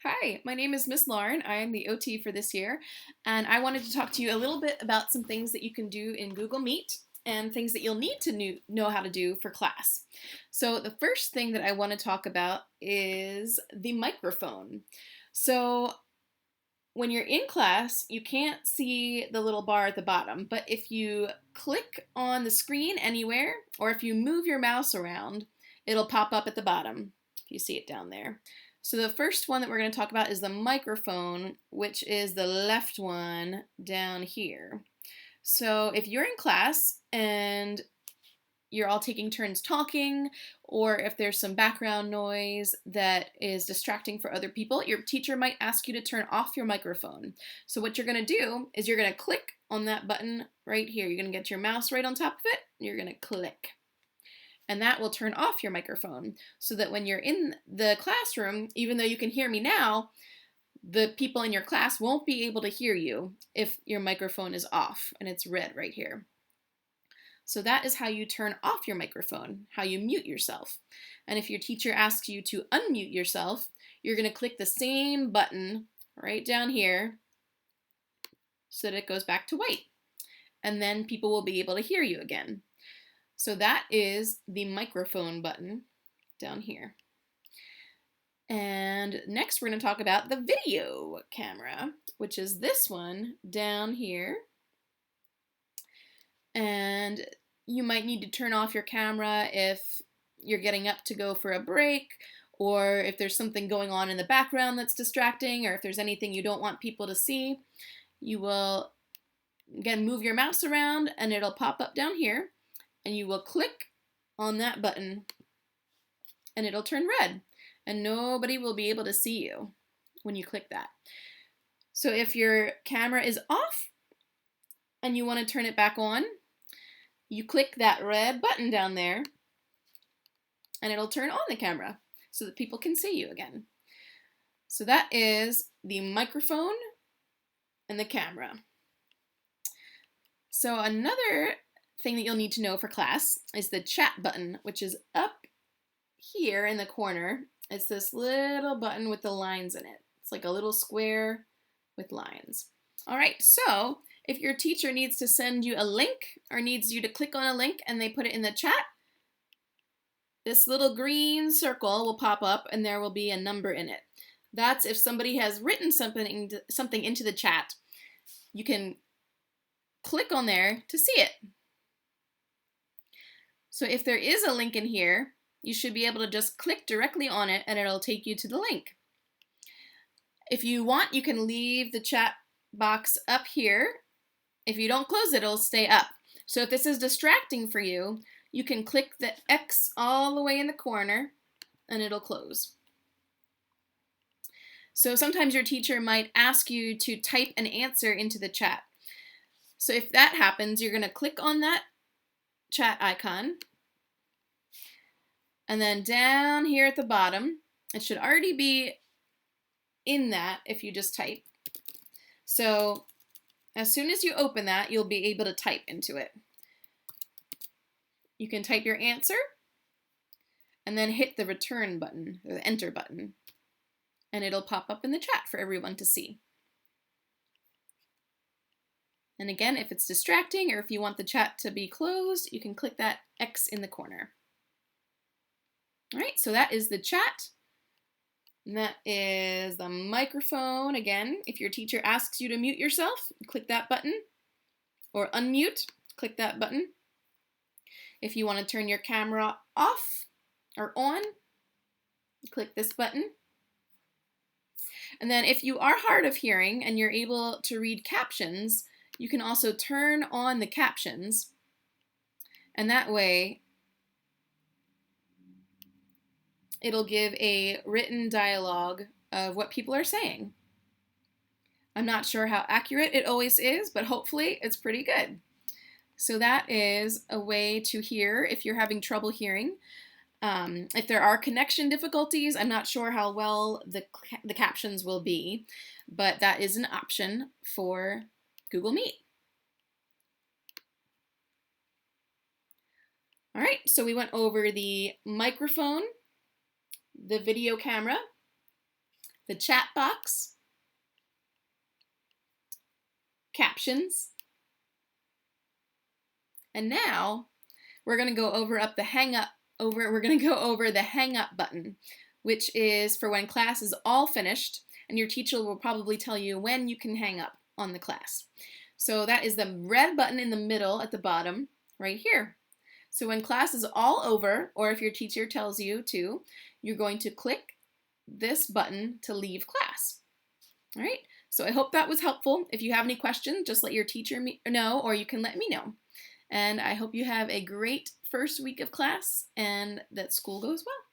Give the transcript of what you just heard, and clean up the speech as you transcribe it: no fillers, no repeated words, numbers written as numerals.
Hi, my name is Miss Lauren. I am the OT for this year, and I wanted to talk to you a little bit about some things that you can do in Google Meet and things that you'll need to know how to do for class. So the first thing that I want to talk about is the microphone. So when you're in class, you can't see the little bar at the bottom, but if you click on the screen anywhere, or if you move your mouse around, it'll pop up at the bottom, if you see it down there. So the first one that we're going to talk about is the microphone, which is the left one down here. So if you're in class and you're all taking turns talking, or if there's some background noise that is distracting for other people, your teacher might ask you to turn off your microphone. So what you're going to do is you're going to click on that button right here. You're going to get your mouse right on top of it. You're going to click. And that will turn off your microphone so that when you're in the classroom, even though you can hear me now, the people in your class won't be able to hear you if your microphone is off, and it's red right here. So that is how you turn off your microphone, how you mute yourself. And if your teacher asks you to unmute yourself, you're going to click the same button right down here so that it goes back to white. And then people will be able to hear you again. So that is the microphone button down here. And next we're going to talk about the video camera, which is this one down here. And you might need to turn off your camera if you're getting up to go for a break, or if there's something going on in the background that's distracting, or if there's anything you don't want people to see. You will, again, move your mouse around and it'll pop up down here, and you will click on that button and it'll turn red, and nobody will be able to see you when you click that. So if your camera is off and you want to turn it back on, you click that red button down there and it'll turn on the camera so that people can see you again. So that is the microphone and the camera. So another thing that you'll need to know for class is the chat button, which is up here in the corner. It's this little button with the lines in it. It's like a little square with lines. All right, so if your teacher needs to send you a link or needs you to click on a link and they put it in the chat, this little green circle will pop up and there will be a number in it. That's if somebody has written something into the chat. You can click on there to see it. So if there is a link in here, you should be able to just click directly on it and it'll take you to the link. If you want, you can leave the chat box up here. If you don't close it, it'll stay up. So if this is distracting for you, you can click the X all the way in the corner and it'll close. So sometimes your teacher might ask you to type an answer into the chat. So if that happens, you're going to click on that chat icon. And then down here at the bottom, it should already be in that if you just type. So as soon as you open that, you'll be able to type into it. You can type your answer and then hit the return button, or the enter button, and it'll pop up in the chat for everyone to see. And again, if it's distracting or if you want the chat to be closed, you can click that X in the corner. All right, so that is the chat. And that is the microphone. Again, if your teacher asks you to mute yourself, click that button. Or unmute, click that button. If you want to turn your camera off or on, click this button. And then if you are hard of hearing and you're able to read captions, you can also turn on the captions. And that way, it'll give a written dialogue of what people are saying. I'm not sure how accurate it always is, but hopefully it's pretty good. So that is a way to hear if you're having trouble hearing. If there are connection difficulties, I'm not sure how well the captions will be, but that is an option for Google Meet. All right, so we went over the microphone, the video camera, the chat box, captions, and now we're going to go over the hang up button, which is for when class is all finished, and your teacher will probably tell you when you can hang up on the class. So that is the red button in the middle at the bottom right here. So when class is all over, or if your teacher tells you to, you're going to click this button to leave class. All right, so I hope that was helpful. If you have any questions, just let your teacher know, or you can let me know. And I hope you have a great first week of class and that school goes well.